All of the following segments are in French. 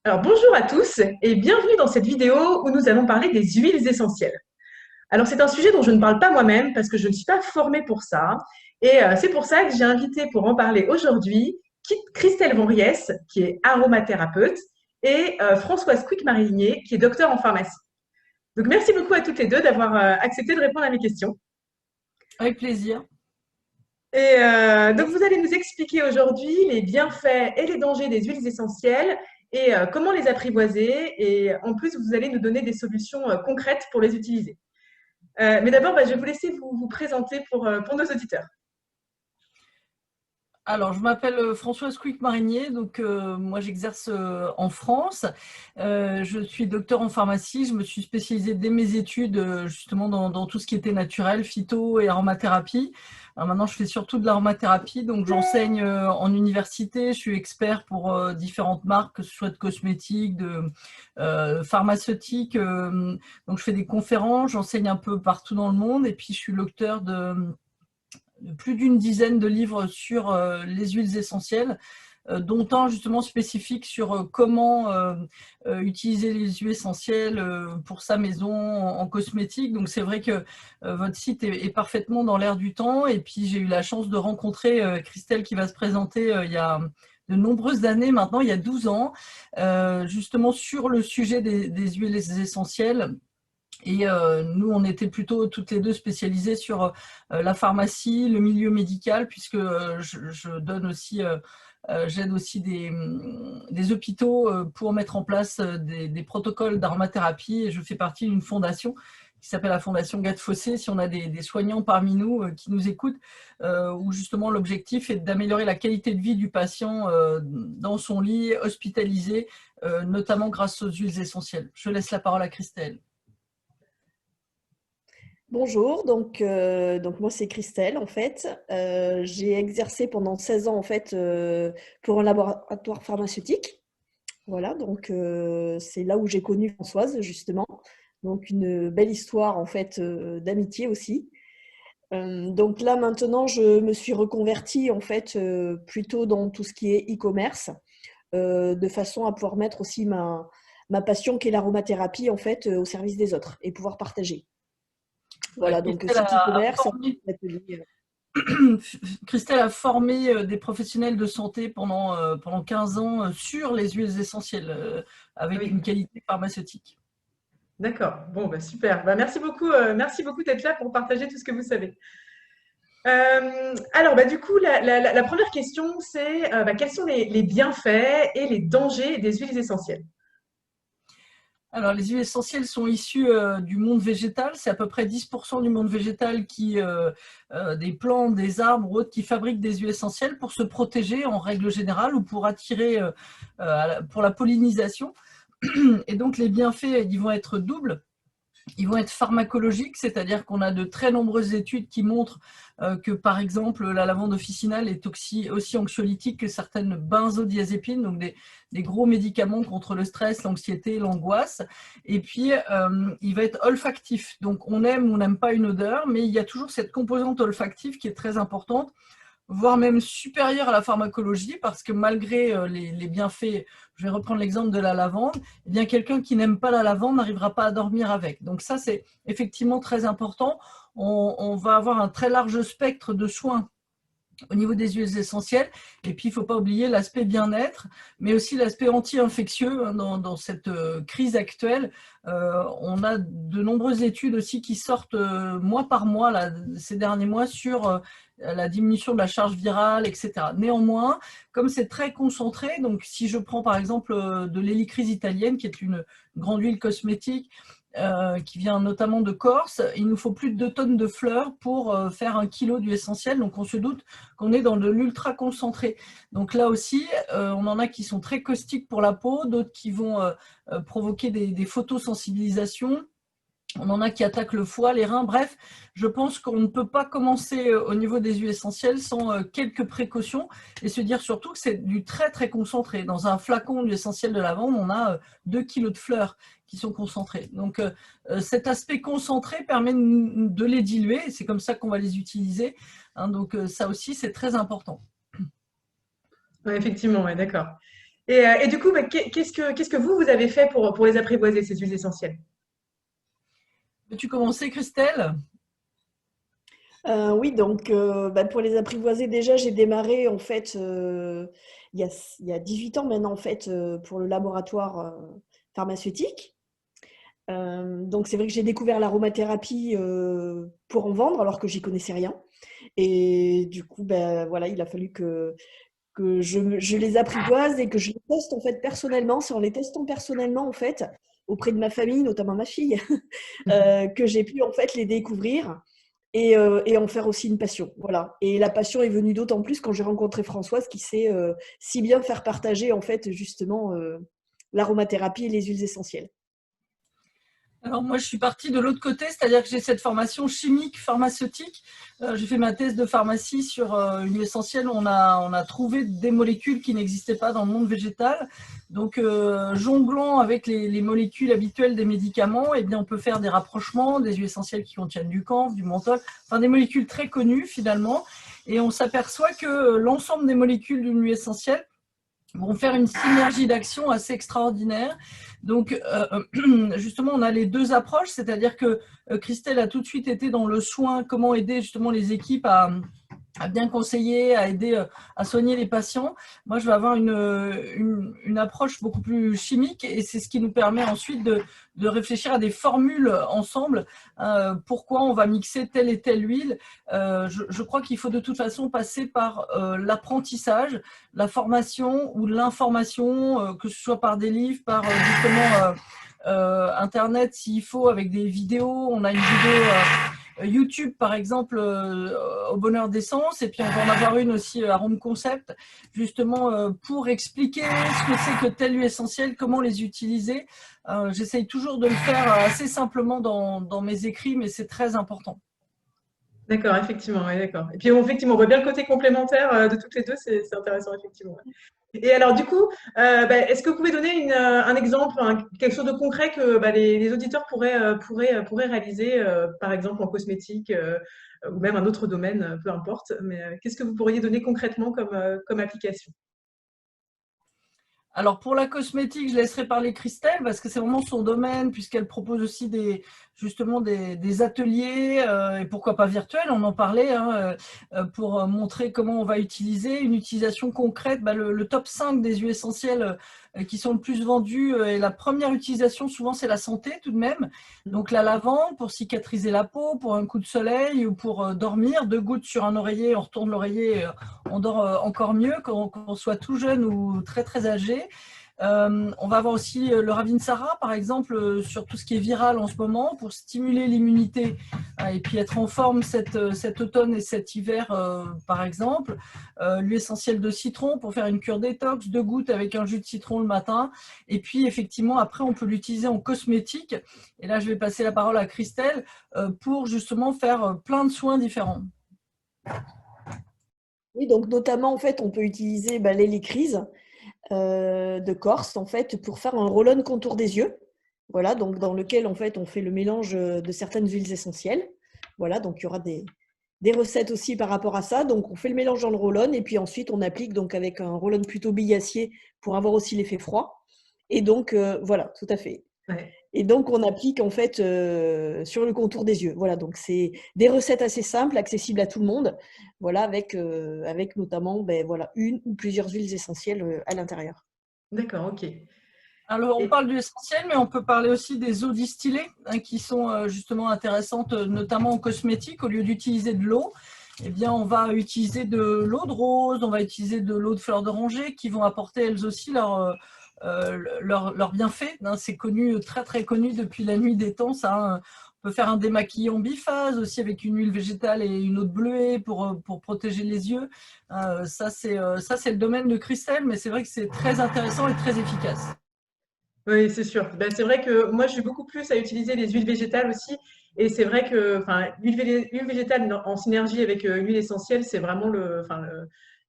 Alors bonjour à tous et bienvenue dans cette vidéo où nous allons parler des huiles essentielles. Alors c'est un sujet dont je ne parle pas moi-même parce que je ne suis pas formée pour ça et c'est pour ça que j'ai invité pour en parler aujourd'hui Christelle Vonries qui est aromathérapeute et Françoise Quick-Marinier qui est docteur en pharmacie. Donc merci beaucoup à toutes les deux d'avoir accepté de répondre à mes questions. Avec plaisir. Et donc, vous allez nous expliquer aujourd'hui les bienfaits et les dangers des huiles essentielles et comment les apprivoiser. Et en plus, vous allez nous donner des solutions concrètes pour les utiliser. Mais d'abord, je vais vous laisser vous présenter pour nos auditeurs. Alors, je m'appelle Françoise Quick-Marinier, donc moi j'exerce en France. Je suis docteur en pharmacie, je me suis spécialisée dès mes études justement dans tout ce qui était naturel, phyto et aromathérapie. Alors maintenant, je fais surtout de l'aromathérapie, donc j'enseigne en université, je suis expert pour différentes marques, que ce soit de cosmétiques, de pharmaceutiques. Donc je fais des conférences, j'enseigne un peu partout dans le monde et puis je suis l'auteur de plus d'une dizaine de livres sur les huiles essentielles, dont un justement spécifique sur comment utiliser les huiles essentielles pour sa maison en cosmétique. Donc c'est vrai que votre site est parfaitement dans l'air du temps. Et puis j'ai eu la chance de rencontrer Christelle qui va se présenter il y a de nombreuses années maintenant, il y a 12 ans, justement sur le sujet des huiles essentielles. Et nous, on était plutôt toutes les deux spécialisées sur la pharmacie, le milieu médical, puisque je donne aussi, j'aide aussi des hôpitaux pour mettre en place des protocoles d'aromathérapie. Et je fais partie d'une fondation qui s'appelle la Fondation Gat-Fossé, si on a des soignants parmi nous qui nous écoutent, où justement l'objectif est d'améliorer la qualité de vie du patient dans son lit, hospitalisé, notamment grâce aux huiles essentielles. Je laisse la parole à Christelle. Bonjour, donc moi c'est Christelle en fait. J'ai exercé pendant 16 ans en fait pour un laboratoire pharmaceutique. Voilà, donc c'est là où j'ai connu Françoise justement. Donc une belle histoire en fait d'amitié aussi. Donc là maintenant je me suis reconvertie en fait plutôt dans tout ce qui est e-commerce, de façon à pouvoir mettre aussi ma passion qui est l'aromathérapie en fait au service des autres et pouvoir partager. Voilà, donc Christelle site a e-commerce, formé, atelier. Christelle a formé des professionnels de santé pendant 15 ans sur les huiles essentielles avec Oui, une qualité pharmaceutique. d'accord. Bon, super. Merci beaucoup d'être là pour partager tout ce que vous savez. Alors, du coup, la première question, c'est quels sont les bienfaits et les dangers des huiles essentielles? Alors, les huiles essentielles sont issues du monde végétal. C'est à peu près 10% du monde végétal des plantes, des arbres ou autres qui fabriquent des huiles essentielles pour se protéger en règle générale ou pour attirer pour la pollinisation. Et donc, les bienfaits, ils vont être doubles. Ils vont être pharmacologiques, c'est-à-dire qu'on a de très nombreuses études qui montrent que, par exemple, la lavande officinale est aussi anxiolytique que certaines benzodiazépines, donc des gros médicaments contre le stress, l'anxiété, l'angoisse. Et puis, il va être olfactif. Donc, on aime ou on n'aime pas une odeur, mais il y a toujours cette composante olfactive qui est très importante, voire même supérieure à la pharmacologie, parce que malgré les bienfaits, je vais reprendre l'exemple de la lavande, eh bien quelqu'un qui n'aime pas la lavande n'arrivera pas à dormir avec. Donc ça, c'est effectivement très important. On va avoir un très large spectre de soins au niveau des huiles essentielles. Et puis, il ne faut pas oublier l'aspect bien-être, mais aussi l'aspect anti-infectieux dans cette crise actuelle. On a de nombreuses études aussi qui sortent mois par mois, là, ces derniers mois, sur la diminution de la charge virale, etc. Néanmoins, comme c'est très concentré, donc si je prends par exemple de l'hélicryse italienne, qui est une grande huile cosmétique, qui vient notamment de Corse, il nous faut plus de 2 tonnes de fleurs pour faire 1 kilo d'huile essentielle. Donc on se doute qu'on est dans de l'ultra concentré. Donc là aussi, on en a qui sont très caustiques pour la peau, d'autres qui vont provoquer des photosensibilisations. On en a qui attaquent le foie, les reins. Bref, je pense qu'on ne peut pas commencer au niveau des huiles essentielles sans quelques précautions et se dire surtout que c'est du très très concentré. Dans un flacon d'huile essentielle de lavande, on a 2 kilos de fleurs qui sont concentrées. Donc cet aspect concentré permet de les diluer et c'est comme ça qu'on va les utiliser. Hein, donc ça aussi, c'est très important. Ouais, effectivement, ouais, d'accord. Et du coup, bah, qu'est-ce que vous avez fait pour les apprivoiser, ces huiles essentielles? Peux-tu commencer, Christelle? Oui, donc bah, pour les apprivoiser, déjà, j'ai démarré en fait il y a 18 ans maintenant en fait pour le laboratoire pharmaceutique. Donc c'est vrai que j'ai découvert l'aromathérapie pour en vendre alors que j'y connaissais rien. Et du coup, ben voilà, il a fallu que je les apprivoise et que je les teste en fait personnellement. C'est en les testant personnellement en fait auprès de ma famille, notamment ma fille, que j'ai pu en fait les découvrir et en faire aussi une passion. Voilà. Et la passion est venue d'autant plus quand j'ai rencontré Françoise qui sait si bien faire partager en fait justement l'aromathérapie et les huiles essentielles. Alors moi, je suis partie de l'autre côté, c'est-à-dire que j'ai cette formation chimique pharmaceutique. J'ai fait ma thèse de pharmacie sur une huile essentielle. On a trouvé des molécules qui n'existaient pas dans le monde végétal. Donc, jonglant avec les molécules habituelles des médicaments, eh bien, on peut faire des rapprochements, des huiles essentielles qui contiennent du camphre, du menthol, enfin des molécules très connues finalement. Et on s'aperçoit que l'ensemble des molécules d'une huile essentielle vont faire une synergie d'action assez extraordinaire. Donc, justement, on a les deux approches, c'est-à-dire que Christelle a tout de suite été dans le soin, comment aider justement les équipes à bien conseiller, à aider à soigner les patients. Moi, je vais avoir une approche beaucoup plus chimique et c'est ce qui nous permet ensuite de réfléchir à des formules ensemble. Pourquoi on va mixer telle et telle huile. Je crois qu'il faut de toute façon passer par l'apprentissage, la formation ou l'information, que ce soit par des livres, par justement Internet s'il faut, avec des vidéos. On a une vidéo YouTube, par exemple, au Bonheur d'Essence, et puis on va en avoir une aussi à Rome Concept, justement pour expliquer ce que c'est que telle huile essentielle, comment les utiliser. J'essaye toujours de le faire assez simplement dans mes écrits, mais c'est très important. D'accord, effectivement, ouais, d'accord. Et puis, effectivement, on voit bien le côté complémentaire de toutes les deux, c'est intéressant, effectivement. Ouais. Et alors, du coup, bah, est-ce que vous pouvez donner un exemple, quelque chose de concret que bah, les auditeurs pourraient réaliser, par exemple en cosmétique ou même un autre domaine, peu importe, mais qu'est-ce que vous pourriez donner concrètement comme application? Alors pour la cosmétique, je laisserai parler Christelle parce que c'est vraiment son domaine puisqu'elle propose aussi justement des ateliers et pourquoi pas virtuels, on en parlait, hein, pour montrer comment on va utiliser une utilisation concrète. Bah, le top 5 des huiles essentielles qui sont le plus vendues et la première utilisation souvent c'est la santé tout de même. Donc la lavande pour cicatriser la peau, pour un coup de soleil ou pour dormir, 2 gouttes sur un oreiller, on retourne l'oreiller, on dort encore mieux quand on soit tout jeune ou très très âgé. On va avoir aussi le Ravinsara, par exemple, sur tout ce qui est viral en ce moment, pour stimuler l'immunité et puis être en forme cet automne et cet hiver, par exemple. L'huile essentielle de citron pour faire une cure détox, 2 gouttes avec un jus de citron le matin. Et puis, effectivement, après, on peut l'utiliser en cosmétique. Et là, je vais passer la parole à Christelle pour justement faire plein de soins différents. Oui, donc notamment en fait, on peut utiliser bah, l'hélicryse de Corse en fait pour faire un roll-on contour des yeux. Voilà, donc dans lequel en fait on fait le mélange de certaines huiles essentielles. Voilà, donc il y aura des recettes aussi par rapport à ça. Donc on fait le mélange dans le roll-on et puis ensuite on applique donc avec un roll-on plutôt billacier pour avoir aussi l'effet froid. Et donc voilà, tout à fait. Ouais. Et donc on applique en fait sur le contour des yeux. Voilà, donc c'est des recettes assez simples, accessibles à tout le monde. Voilà, avec notamment ben, voilà, une ou plusieurs huiles essentielles à l'intérieur. D'accord, ok. Alors, on Et, parle de l'essentiel, mais on peut parler aussi des eaux distillées, hein, qui sont justement intéressantes, notamment en cosmétique. Au lieu d'utiliser de l'eau, eh bien, on va utiliser de l'eau de rose, on va utiliser de l'eau de fleur d'oranger, qui vont apporter elles aussi leur bienfait. Hein. C'est connu, très très connu depuis la nuit des temps. Ça, hein. On peut faire un démaquillant biphase aussi avec une huile végétale et une eau de bleuet pour protéger les yeux. Ça, c'est le domaine de Christelle, mais c'est vrai que c'est très intéressant et très efficace. oui, c'est sûr. Ben, c'est vrai que moi, je suis beaucoup plus à utiliser les huiles végétales aussi. Et c'est vrai que enfin, l'huile végétale en synergie avec l'huile essentielle, c'est vraiment le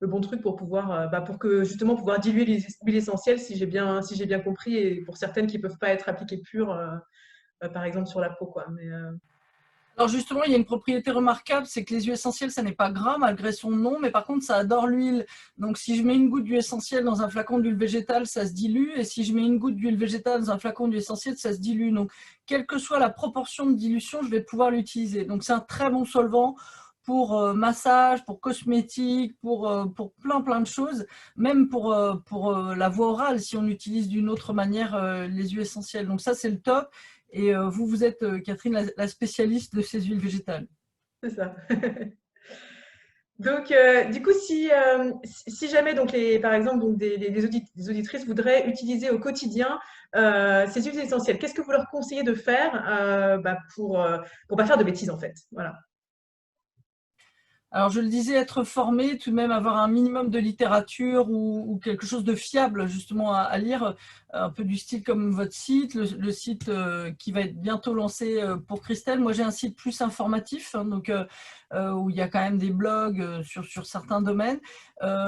bon truc pour pouvoir, bah, pour que justement pouvoir diluer les huiles essentielles, si j'ai bien compris, et pour certaines qui ne peuvent pas être appliquées pures, par exemple sur la peau, quoi. Mais, Alors justement, il y a une propriété remarquable, c'est que les huiles essentielles, ça n'est pas gras malgré son nom, mais par contre, ça adore l'huile. Donc si je mets une goutte d'huile essentielle dans un flacon d'huile végétale, ça se dilue. Et si je mets une goutte d'huile végétale dans un flacon d'huile essentielle, ça se dilue. Donc quelle que soit la proportion de dilution, je vais pouvoir l'utiliser. Donc c'est un très bon solvant pour massage, pour cosmétique, pour plein de choses, même pour la voie orale, si on utilise d'une autre manière les huiles essentielles. Donc ça, c'est le top. Et vous êtes, Catherine, la spécialiste de ces huiles végétales. C'est ça. Donc, du coup, si jamais, donc par exemple, donc des auditrices voudraient utiliser au quotidien ces huiles essentielles, qu'est-ce que vous leur conseillez de faire pour ne pas faire de bêtises, en fait? Voilà. Alors, je le disais, être formé, tout de même avoir un minimum de littérature ou quelque chose de fiable justement à lire, un peu du style comme votre site, le site qui va être bientôt lancé pour Christelle. Moi, j'ai un site plus informatif, hein, donc où il y a quand même des blogs sur certains domaines.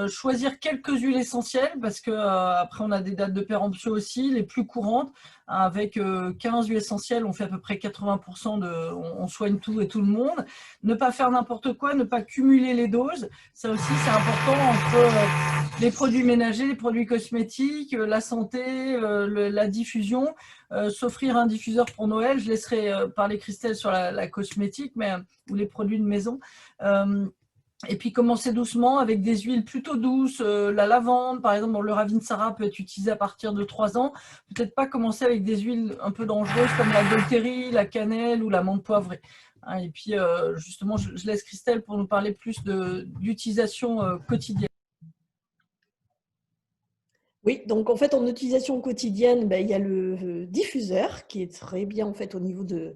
Choisir quelques huiles essentielles parce que après on a des dates de péremption aussi, les plus courantes. Avec 15 huiles essentielles, on fait à peu près 80% on soigne tout et tout le monde. Ne pas faire n'importe quoi, ne pas cumuler les doses. Ça aussi, c'est important entre les produits ménagers, les produits cosmétiques, la santé, la diffusion. S'offrir un diffuseur pour Noël. Je laisserai parler Christelle sur la cosmétique ou les produits de maison. Et puis commencer doucement avec des huiles plutôt douces, la lavande par exemple, le Ravinsara peut être utilisé à partir de 3 ans. Peut-être pas commencer avec des huiles un peu dangereuses comme la Dolteri, la cannelle ou la menthe poivrée. Et puis justement, je laisse Christelle pour nous parler plus d'utilisation quotidienne. Oui, donc en fait, en utilisation quotidienne, il y a le diffuseur qui est très bien en fait au niveau de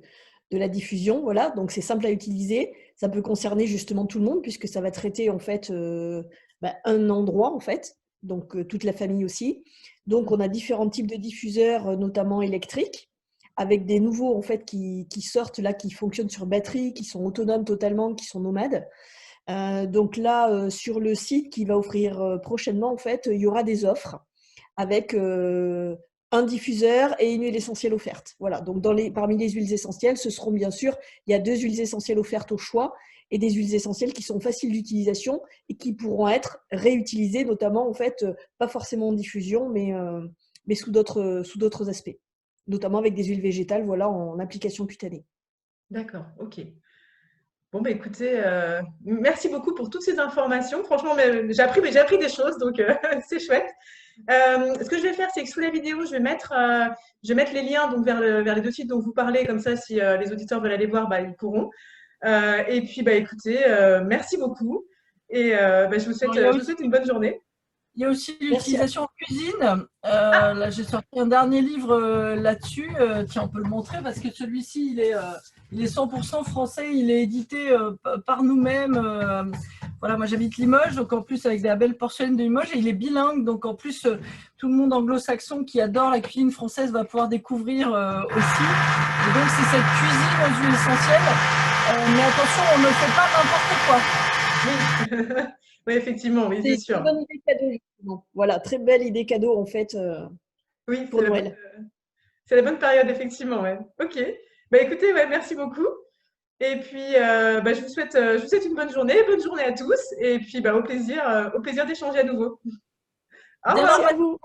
la diffusion. Voilà, donc c'est simple à utiliser. Ça peut concerner justement tout le monde puisque ça va traiter en fait un endroit en fait, donc toute la famille aussi. Donc on a différents types de diffuseurs, notamment électriques, avec des nouveaux en fait qui sortent là, qui fonctionnent sur batterie, qui sont autonomes totalement, qui sont nomades. Donc là, sur le site qui va offrir prochainement, en fait, il y aura des offres avec un diffuseur et une huile essentielle offerte. Voilà, donc parmi les huiles essentielles, ce seront bien sûr, il y a 2 huiles essentielles offertes au choix et des huiles essentielles qui sont faciles d'utilisation et qui pourront être réutilisées, notamment, en fait, pas forcément en diffusion, mais sous d'autres aspects, notamment avec des huiles végétales, voilà, en application cutanée. D'accord, ok. Bon, bah écoutez, merci beaucoup pour toutes ces informations. Franchement, j'ai appris des choses, donc c'est chouette. Ce que je vais faire, c'est que sous la vidéo, je vais mettre les liens donc, vers les 2 sites dont vous parlez, comme ça, si les auditeurs veulent aller voir, ils pourront. Et puis, écoutez, merci beaucoup. Et je vous souhaite une bonne journée. Il y a aussi l'utilisation en cuisine. Là, j'ai sorti un dernier livre là-dessus. Tiens, on peut le montrer parce que celui-ci, il est 100% français. Il est édité par nous-mêmes. Voilà, moi, j'habite Limoges, donc en plus avec des belles porcelaines de Limoges. Et il est bilingue, donc en plus, tout le monde anglo-saxon qui adore la cuisine française va pouvoir découvrir aussi. Et donc, c'est cette cuisine aux huiles essentielles. Mais attention, on ne fait pas n'importe quoi. Oui, oui, effectivement, oui, c'est sûr. Une bonne idée cadeau, justement. Voilà, très belle idée cadeau en fait Oui, pour Noël. c'est la bonne période, effectivement, ouais. Ok. Écoutez, ouais, merci beaucoup. Et puis, je vous souhaite une bonne journée à tous. Et puis, au plaisir d'échanger à nouveau. Au Merci revoir. à vous.